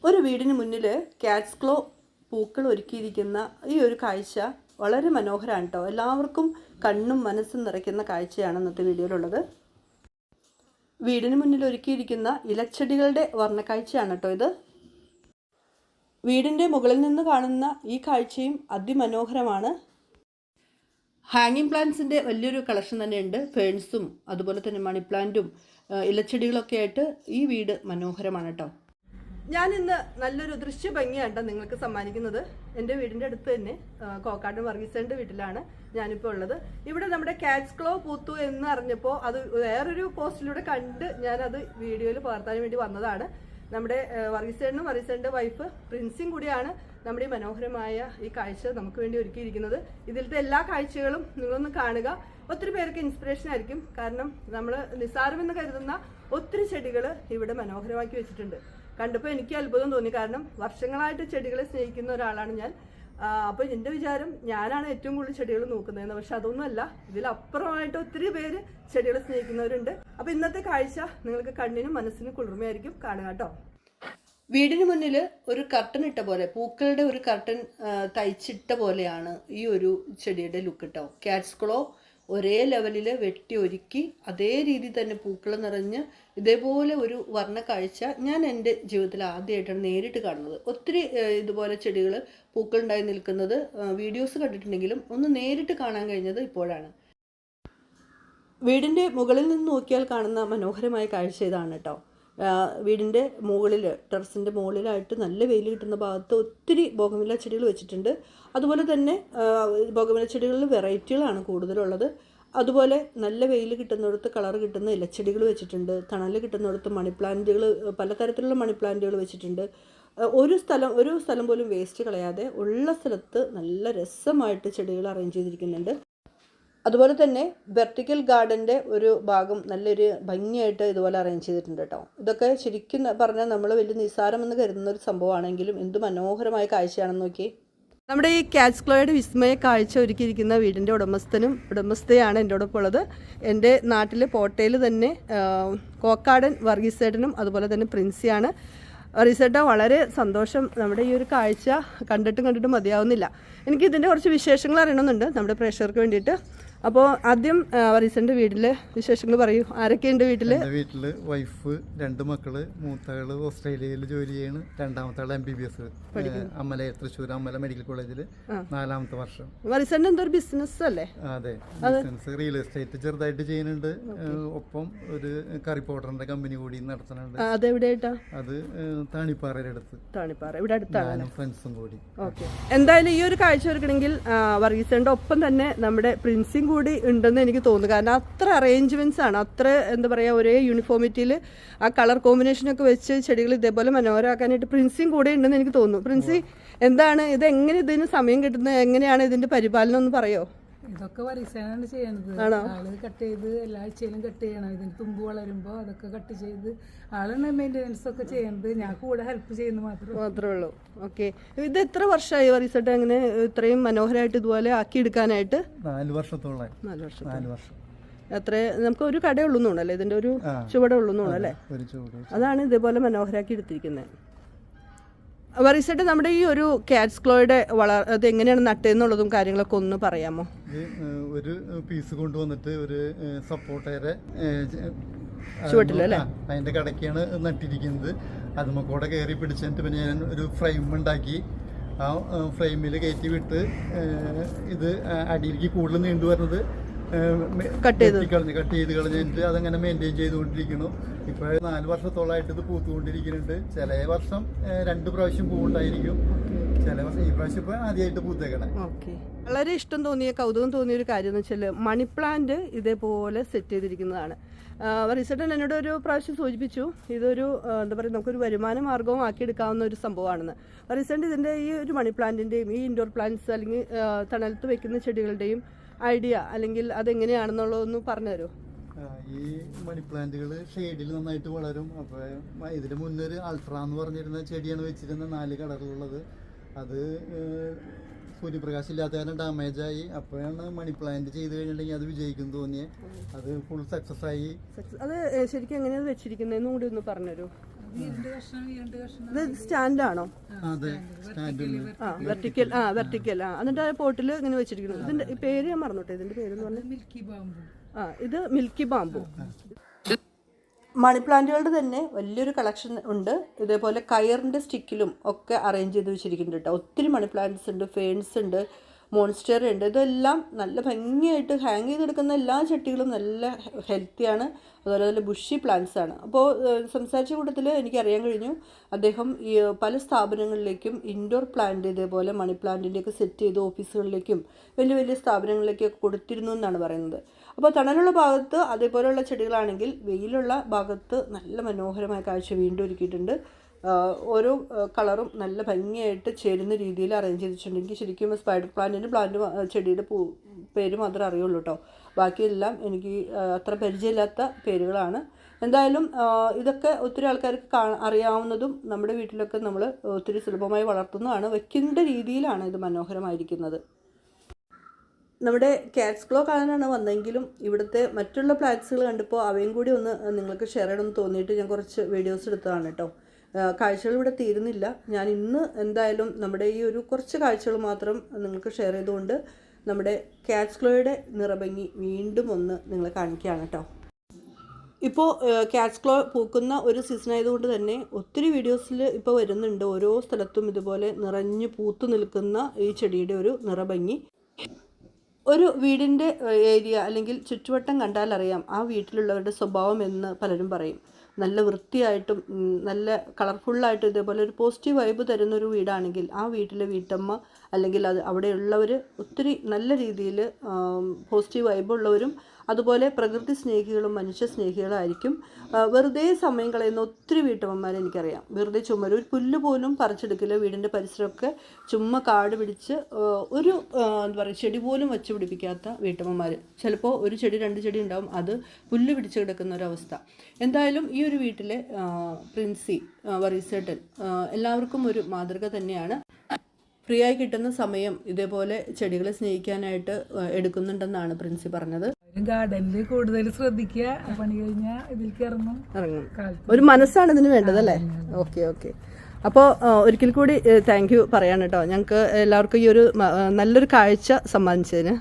ഒരു വീടിന് മുന്നിൽ കാറ്റ്സ് ക്ലോ പൂക്കൾ ഒരുക്കിയിരിക്കുന്ന ഈ ഒരു കാഴ്ച വളരെ മനോഹരമാണ് കേട്ടോ. എല്ലാവർക്കും കണ്ണും മനസ്സും നിറയ്ക്കുന്ന കാഴ്ചയാണ് ഇന്നത്തെ വീഡിയോയിലുള്ളത്. വീടിന് മുന്നിൽ ഒരുക്കിയിരിക്കുന്ന ഇലച്ചെടികളുടെ വർണ്ണക്കാഴ്ചയാണ് കേട്ടോ ഇത്. വീടിൻ്റെ മുകളിൽ നിന്ന് കാണുന്ന ഈ കാഴ്ചയും അതിമനോഹരമാണ്. ഹാങ്ങിങ് പ്ലാന്റ്സിൻ്റെ വലിയൊരു കളക്ഷൻ തന്നെയുണ്ട്. ഫേൺസും അതുപോലെ തന്നെ മണി പ്ലാന്റും ഇലച്ചെടികളൊക്കെ ആയിട്ട് ഈ വീട് മനോഹരമാണ് കേട്ടോ. ഞാനിന്ന് നല്ലൊരു ദൃശ്യ ഭംഗിയാണ് നിങ്ങൾക്ക് സമ്മാനിക്കുന്നത്. എൻ്റെ വീടിൻ്റെ അടുത്ത് തന്നെ കോക്കാട് വർഗീസേൻ്റെ വീട്ടിലാണ് ഞാനിപ്പോൾ ഉള്ളത്. ഇവിടെ നമ്മുടെ കാറ്റ്സ് ക്ലോ പൂത്തു എന്ന് അറിഞ്ഞപ്പോൾ അത് വേറൊരു പോസ്റ്റിലൂടെ കണ്ട് ഞാനത് വീഡിയോയിൽ പകർത്താൻ വേണ്ടി വന്നതാണ്. നമ്മുടെ വർഗീസേനും വർഗീസേൻ്റെ വൈഫ് പ്രിൻസിയും കൂടിയാണ് നമ്മുടെ ഈ മനോഹരമായ ഈ കാഴ്ച നമുക്ക് വേണ്ടി ഒരുക്കിയിരിക്കുന്നത്. ഇതിലത്തെ എല്ലാ കാഴ്ചകളും നിങ്ങളൊന്ന് കാണുക. ഒത്തിരി പേർക്ക് ഇൻസ്പിറേഷൻ ആയിരിക്കും. കാരണം നമ്മൾ നിസ്സാരമെന്ന് കരുതുന്ന ഒത്തിരി ചെടികൾ ഇവിടെ മനോഹരമാക്കി വെച്ചിട്ടുണ്ട്. കണ്ടപ്പോൾ എനിക്ക് അത്ഭുതം തോന്നി. കാരണം വർഷങ്ങളായിട്ട് ചെടികളെ സ്നേഹിക്കുന്ന ഒരാളാണ് ഞാൻ. അപ്പോൾ എൻ്റെ വിചാരം ഞാനാണ് ഏറ്റവും കൂടുതൽ ചെടികൾ നോക്കുന്നതെന്ന്. പക്ഷെ അതൊന്നുമല്ല, ഇതിലപ്പുറമായിട്ട് ഒത്തിരി പേര് ചെടികളെ സ്നേഹിക്കുന്നവരുണ്ട്. അപ്പോൾ ഇന്നത്തെ കാഴ്ച നിങ്ങൾക്ക് കണ്ണിനും മനസ്സിനും കുളിർമയായിരിക്കും. കാണുക കേട്ടോ. വീടിന് മുന്നിൽ ഒരു കർട്ടൻ ഇട്ട പോലെ, പൂക്കളുടെ ഒരു കർട്ടൻ തയ്ച്ചിട്ട പോലെയാണ് ഈ ഒരു ചെടിയുടെ ലുക്ക് കേട്ടോ. കാറ്റ്സ് ക്ലോ ഒരേ ലെവലിൽ വെട്ടി ഒരുക്കി അതേ രീതിയിൽ തന്നെ പൂക്കൾ നിറഞ്ഞ് ഇതേപോലെ ഒരു വർണ്ണ കാഴ്ച ഞാൻ എൻ്റെ ജീവിതത്തിൽ ആദ്യമായിട്ടാണ് നേരിട്ട് കാണുന്നത്. ഒത്തിരി ഇതുപോലെ ചെടികൾ പൂക്കളുണ്ടായി നിൽക്കുന്നത് വീഡിയോസ് കണ്ടിട്ടുണ്ടെങ്കിലും ഒന്ന് നേരിട്ട് കാണാൻ കഴിഞ്ഞത് ഇപ്പോഴാണ്. വീടിൻ്റെ മുകളിൽ നിന്ന് നോക്കിയാൽ കാണുന്ന മനോഹരമായ കാഴ്ച ഇതാണ് കേട്ടോ. വീടിൻ്റെ മുകളിൽ, ടെറസിൻ്റെ മുകളിലായിട്ട് നല്ല വെയിൽ കിട്ടുന്ന ഭാഗത്ത് ഒത്തിരി ബോഗൺവില്ല ചെടികൾ വെച്ചിട്ടുണ്ട്. അതുപോലെ തന്നെ ബോഗൺവില്ല ചെടികളിൽ വെറൈറ്റികളാണ് കൂടുതലുള്ളത്. അതുപോലെ നല്ല വെയിൽ കിട്ടുന്നിടത്ത് കളർ കിട്ടുന്ന ഇലച്ചെടികൾ വെച്ചിട്ടുണ്ട്. തണൽ കിട്ടുന്നിടത്ത് മണി പ്ലാന്റുകൾ, പലതരത്തിലുള്ള മണി പ്ലാന്റുകൾ വെച്ചിട്ടുണ്ട്. ഒരു സ്ഥലം പോലും വേസ്റ്റ് കളയാതെ ഉള്ള സ്ഥലത്ത് നല്ല രസമായിട്ട് ചെടികൾ അറേഞ്ച് ചെയ്തിരിക്കുന്നുണ്ട്. അതുപോലെ തന്നെ വെർട്ടിക്കൽ ഗാർഡൻ്റെ ഒരു ഭാഗം നല്ലൊരു ഭംഗിയായിട്ട് ഇതുപോലെ അറേഞ്ച് ചെയ്തിട്ടുണ്ട് കേട്ടോ. ഇതൊക്കെ ശരിക്കും പറഞ്ഞാൽ നമ്മൾ വലിയ നിസ്സാരമെന്ന് കരുതുന്ന ഒരു സംഭവമാണെങ്കിലും എന്ത് മനോഹരമായ കാഴ്ചയാണെന്ന് നോക്കി. നമ്മുടെ ഈ കാറ്റ്സ് ക്ലോയുടെ വിസ്മയ കാഴ്ച ഒരുക്കിയിരിക്കുന്ന വീടിൻ്റെ ഉടമസ്ഥയാണ് എൻ്റെ ഒപ്പം ഉള്ളത്. എൻ്റെ നാട്ടിൽ പോട്ടയിൽ തന്നെ കോക്കാടൻ വർഗീസേട്ടനും അതുപോലെ തന്നെ പ്രിൻസിയാണ്. വർഗീസേട്ട, വളരെ സന്തോഷം. നമ്മുടെ ഈ ഒരു കാഴ്ച കണ്ടിട്ടും മതിയാവുന്നില്ല. എനിക്ക് ഇതിൻ്റെ കുറച്ച് വിശേഷങ്ങൾ അറിയണമെന്നുണ്ട് നമ്മുടെ പ്രേക്ഷകർക്ക് വേണ്ടിയിട്ട്. അപ്പോൾ ആദ്യം വർഗീസേട്ടൻ്റെ വീട്ടിലെ വിശേഷങ്ങൾ പറയൂ. ആരൊക്കെയുണ്ട് വീട്ടിൽ? വീട്ടിൽ വൈഫ്, 2 മക്കള്. മൂത്തകൾ ഓസ്ട്രേലിയയിൽ ജോലി ചെയ്യാണ്. രണ്ടാമത്തെ ആൾ MBBS അമല, തൃശ്ശൂർ അമല മെഡിക്കൽ കോളേജിൽ 4ാമത്തെ വർഷം. വർഗീസേട്ടൻ എന്തൊരു ബിസിനസ് അല്ലേ? അതെ, ബിസിനസ് റിയൽ എസ്റ്റേറ്റ് ചെറുതായിട്ട് ചെയ്യുന്നുണ്ട്. ഒപ്പം ഒരു കറി പൗഡറിന്റെ കമ്പനി കൂടി നടത്തുന്നുണ്ട്. അതെവിടെയായിട്ടാ? അത് താണിപ്പാറയുടെ അടുത്ത്. താണിപ്പാറ ഇവിടെ അടുത്താണ്. ഫ്രണ്ട്സും കൂടി. ഓക്കെ. എന്തായാലും ഈ ഒരു കാഴ്ച ഒരുക്കണമെങ്കിൽ വർഗീസേട്ടൻ്റെ ഒപ്പം തന്നെ നമ്മുടെ പ്രിൻസിയും കൂടി ഉണ്ടെന്ന് എനിക്ക് തോന്നുന്നു. കാരണം അത്ര അറേഞ്ച്മെന്റ്സ് ആണ്, അത്ര എന്താ പറയുക, ഒരേ യൂണിഫോമിറ്റിയിൽ ആ കളർ കോമ്പിനേഷനൊക്കെ വെച്ച് ചെടികൾ ഇതേപോലെ മനോഹരമാക്കാനായിട്ട് പ്രിൻസിയും കൂടെ ഉണ്ടെന്ന് എനിക്ക് തോന്നുന്നു. പ്രിൻസി, എന്താണ് ഇത്, എങ്ങനെ ഇതിന് സമയം കിട്ടുന്നത്, എങ്ങനെയാണ് ഇതിന്റെ പരിപാലനം ഒന്ന് പറയോ? ഇതൊക്കെ വർഗീസേനാണ് ചെയ്യണത്. ആള് കട്ട് ചെയ്ത് എല്ലാ ആഴ്ചയിലും കട്ട് ചെയ്യണം. ഇതിന് തുമ്പ് വളരുമ്പോൾ അതൊക്കെ കട്ട് ചെയ്ത് ആളാണ് മെയിൻ്റെനൻസ് ഒക്കെ ചെയ്യണത്. ഞാൻ കൂടെ ഹെൽപ്പ് ചെയ്യുന്നു മാത്രമേ ഉള്ളൂ. ഓക്കെ. ഇത് എത്ര വർഷമായി വർഗീസേട്ട എങ്ങനെ ഇത്രയും മനോഹരമായിട്ട് ഇതുപോലെ ആക്കിയെടുക്കാനായിട്ട്? 4 വർഷത്തോളം. 4 വർഷം. എത്ര നമുക്ക് ഒരു കടയുള്ളൂ തോന്നല്ലേ, ഇതിന്റെ ഒരു ചുവടേ ഉള്ളൂ തോന്നല്ലേ? അതാണ് ഇതേപോലെ മനോഹരമാക്കി എടുത്തിരിക്കുന്നത്. വർഗീസേട്ട, നമ്മുടെ ഈ ഒരു കാറ്റ്സ് ക്ലോയുടെ അത് എങ്ങനെയാണ് നട്ടതെന്നുള്ളതും കാര്യങ്ങളൊക്കെ ഒന്ന് പറയാമോ? ഒരു പീസ് കൊണ്ടുവന്നിട്ട് ഒരു സപ്പോർട്ടേറെ ചുവട്ടിലല്ലേ, അതിന്റെ കടക്കാണ് നട്ടിരിക്കുന്നത്. അതുമ്മ കൂടെ കയറി പിടിച്ചിട്ട് പിന്നെ ഞാൻ ഒരു ഫ്രെയിം ഉണ്ടാക്കി ആ ഫ്രെയിമിൽ കയറ്റി വിട്ട് ഇത് അടിയിലേക്ക് കൂടുതൽ നീണ്ടു വരുന്നത് കട്ട് ചെയ്ത് കളഞ്ഞിട്ട് അതങ്ങനെ മെയിൻറ്റെയിൻ ചെയ്തുകൊണ്ടിരിക്കുന്നു. ഇപ്പോൾ 4 വർഷത്തോളമായിട്ട് ഇത് പൂത്തുകൊണ്ടിരിക്കുന്നുണ്ട്. ചില വർഷം 2 പ്രാവശ്യം പൂവുണ്ടായിരിക്കും, ചില വർഷം ഈ പ്രാവശ്യം ഇപ്പോൾ ആദ്യമായിട്ട് പൂത്തേക്കണേ. വളരെ ഇഷ്ടം തോന്നിയ, കൗതുകം തോന്നിയ ഒരു കാര്യം എന്ന് വെച്ചാൽ മണി പ്ലാന്റ് ഇതേപോലെ സെറ്റ് ചെയ്തിരിക്കുന്നതാണ്. വർഗീസേട്ടൻ എന്നോട് ഒരു പ്രാവശ്യം സൂചിപ്പിച്ചു ഇതൊരു എന്താ പറയുക, നമുക്കൊരു വരുമാന മാർഗവും ആക്കിയെടുക്കാവുന്ന ഒരു സംഭവമാണെന്ന്. വർഗീസേട്ടൻ ഇതിൻ്റെ ഈ ഒരു മണി പ്ലാന്റിൻ്റെയും ഈ ഇൻഡോർ പ്ലാന്റ്സ് അല്ലെങ്കിൽ തണലത്ത് വെക്കുന്ന ചെടികളുടെയും ഐഡിയ അല്ലെങ്കിൽ അതെങ്ങനെയാണെന്നുള്ളതൊന്ന് പറഞ്ഞുതരുമോ? ഈ മണി പ്ലാന്റുകൾ ഷെയ്ഡിൽ നന്നായിട്ട് വളരും. അപ്പോൾ ഇതിന് മുന്നൊരു അൾട്ര എന്ന് പറഞ്ഞിരുന്ന ചെടിയാണ് വെച്ചിരുന്ന 4 കളറിലുള്ളത്. അത് സൂര്യപ്രകാശം ഇല്ലാത്ത കാരണം ഡാമേജായി. അപ്പോഴാണ് മണി പ്ലാന്റ് ചെയ്ത് കഴിഞ്ഞിട്ടുണ്ടെങ്കിൽ അത് വിജയിക്കും തോന്നിയത്. അത് ഫുൾ സക്സസ് ആയി. അത് ശരിക്കും എങ്ങനെയാണ് വെച്ചിരിക്കുന്നതെന്നും കൂടി ഒന്ന് പറഞ്ഞുതരൂ. രണ്ട് കഷ്ണം ഈ രണ്ട് കഷ്ണം ഇത് സ്റ്റാൻഡാണോ? അതെ, സ്റ്റാൻഡിൽ വെർട്ടിക്കൽ. എന്നിട്ട് ആ പോട്ടിൽ ഇങ്ങനെ വെച്ചിരിക്കുന്നു. ഇതിന്റെ പേര് ഞാൻ മറന്നോട്ടെ, ഇതിന്റെ പേരെന്ന് പറഞ്ഞാൽ മിൽക്കി ബാമ്പു. ഇത് മിൽക്കി ബാമ്പു. മണി പ്ലാന്റുകളുടെ തന്നെ വലിയൊരു കളക്ഷൻ ഉണ്ട്. ഇതേപോലെ കയറിൻ്റെ സ്റ്റിക്കിലും ഒക്കെ അറേഞ്ച് ചെയ്ത് വെച്ചിരിക്കുന്നുണ്ട് കേട്ടോ. ഒത്തിരി മണി പ്ലാന്റ്സ് ഉണ്ട്, ഫേൺസ് ഉണ്ട്, മോൺസ്റ്റർ ഉണ്ട്. ഇതെല്ലാം നല്ല ഭംഗിയായിട്ട് ഹാങ് ചെയ്തെടുക്കുന്ന എല്ലാ ചട്ടികളും നല്ല ഹെൽത്തിയാണ്. അതുപോലെ തന്നെ ബുഷി പ്ലാന്റ്സ് ആണ്. അപ്പോൾ സംസാരിച്ച കൂട്ടത്തിൽ എനിക്കറിയാൻ കഴിഞ്ഞു അദ്ദേഹം ഈ പല സ്ഥാപനങ്ങളിലേക്കും ഇൻഡോർ പ്ലാന്റ് ഇതേപോലെ മണി പ്ലാന്റിൻ്റെയൊക്കെ സെറ്റ് ചെയ്ത് ഓഫീസുകളിലേക്കും വലിയ വലിയ സ്ഥാപനങ്ങളിലേക്കൊക്കെ കൊടുത്തിരുന്നു എന്നാണ് പറയുന്നത്. അപ്പോൾ തണലുള്ള ഭാഗത്ത് അതേപോലെയുള്ള ചെടികളാണെങ്കിൽ വെയിലുള്ള ഭാഗത്ത് നല്ല മനോഹരമായ കാഴ്ച വീണ്ടും ഒരുക്കിയിട്ടുണ്ട്. ഓരോ കളറും നല്ല ഭംഗിയായിട്ട് ചേരുന്ന രീതിയിൽ അറേഞ്ച് ചെയ്തിട്ടുണ്ടെങ്കിൽ ശരിക്കും സ്പൈഡർ പ്ലാന്റ് ചെടിയുടെ പേര് മാത്രമേ അറിയുള്ളൂ കേട്ടോ. ബാക്കിയെല്ലാം എനിക്ക് അത്ര പരിചയമില്ലാത്ത പേരുകളാണ്. എന്തായാലും ഇതൊക്കെ ഒത്തിരി ആൾക്കാർക്ക് അറിയാവുന്നതും നമ്മുടെ വീട്ടിലൊക്കെ നമ്മൾ ഒത്തിരി സുലഭമായി വളർത്തുന്നതാണ്. വെക്കേണ്ട രീതിയിലാണ് ഇത് മനോഹരമായിരിക്കുന്നത്. നമ്മുടെ കാറ്റ്സ് ക്ലോ കാണാനാണ് വന്നെങ്കിലും ഇവിടുത്തെ മറ്റുള്ള പ്ലാന്റ്സുകൾ കണ്ടപ്പോൾ അവയും കൂടി ഒന്ന് നിങ്ങൾക്ക് ഷെയർ ചെയ്യണമെന്ന് തോന്നിയിട്ട് ഞാൻ കുറച്ച് വീഡിയോസ് എടുത്തതാണ് കേട്ടോ. കാഴ്ചകൾ ഇവിടെ തീരുന്നില്ല. ഞാൻ ഇന്ന് എന്തായാലും നമ്മുടെ ഈ ഒരു കുറച്ച് കാഴ്ചകൾ മാത്രം നിങ്ങൾക്ക് ഷെയർ ചെയ്തുകൊണ്ട് നമ്മുടെ കാറ്റ്സ് ക്ലോയുടെ നിറഭംഗി വീണ്ടും ഒന്ന് നിങ്ങളെ കാണിക്കുകയാണ് കേട്ടോ. ഇപ്പോൾ കാറ്റ്സ് ക്ലോ പൂക്കുന്ന ഒരു സീസൺ ആയതുകൊണ്ട് തന്നെ ഒത്തിരി വീഡിയോസിൽ ഇപ്പോൾ വരുന്നുണ്ട്. ഓരോ സ്ഥലത്തും ഇതുപോലെ നിറഞ്ഞു പൂത്തു നിൽക്കുന്ന ഈ ചെടിയുടെ ഒരു നിറഭംഗി. ഒരു വീടിൻ്റെ ഏരിയ അല്ലെങ്കിൽ ചുറ്റുവട്ടം കണ്ടാൽ അറിയാം ആ വീട്ടിലുള്ളവരുടെ സ്വഭാവം എന്ന് പലരും പറയും. നല്ല വൃത്തിയായിട്ടും നല്ല കളർഫുള്ളായിട്ടും ഇതേപോലെ ഒരു പോസിറ്റീവ് വൈബ് തരുന്നൊരു വീടാണെങ്കിൽ ആ വീട്ടിലെ വീട്ടമ്മ അല്ലെങ്കിൽ അവിടെയുള്ളവർ ഒത്തിരി നല്ല രീതിയിൽ പോസിറ്റീവ് വൈബുള്ളവരും അതുപോലെ പ്രകൃതി സ്നേഹികളും മനുഷ്യ സ്നേഹികളും ആയിരിക്കും. വെറുതെ സമയം കളയുന്ന ഒത്തിരി വീട്ടമ്മമാരെ എനിക്കറിയാം. വെറുതെ ചുമ്മാ ഒരു പുല്ല് പോലും പറിച്ചെടുക്കില്ല. വീടിൻ്റെ പരിസരമൊക്കെ ചുമ്മാ കാട് പിടിച്ച് ഒരു എന്താ പറയുക ചെടി പോലും വെച്ച് പിടിപ്പിക്കാത്ത വീട്ടമ്മമാർ. ചിലപ്പോൾ ഒരു ചെടി 2 ചെടി ഉണ്ടാവും, അത് പുല്ല് പിടിച്ച് കിടക്കുന്ന ഒരവസ്ഥ. എന്തായാലും ഈ ഒരു വീട്ടിലെ പ്രിൻസി വറീസേട്ടൻ എല്ലാവർക്കും ഒരു മാതൃക തന്നെയാണ്. ഫ്രീ ആയി കിട്ടുന്ന സമയം ഇതേപോലെ ചെടികളെ സ്നേഹിക്കാനായിട്ട് എടുക്കുന്നുണ്ടെന്നാണ് പ്രിൻസി പറഞ്ഞത്. ഗാർഡനിൽ കൂടുതൽ ശ്രദ്ധിക്കുക, പണി കഴിഞ്ഞാൽ ഇതിലേക്ക് ഇറങ്ങും. ഒരു മനസ്സാണ് ഇതിന് വേണ്ടത് അല്ലേ? ഓക്കെ. അപ്പോൾ ഒരിക്കൽ കൂടി താങ്ക് യു പറയാണ് കേട്ടോ, ഞങ്ങൾക്ക് എല്ലാവർക്കും ഈ ഒരു നല്ലൊരു കാഴ്ച സമ്മാനിച്ചതിന്.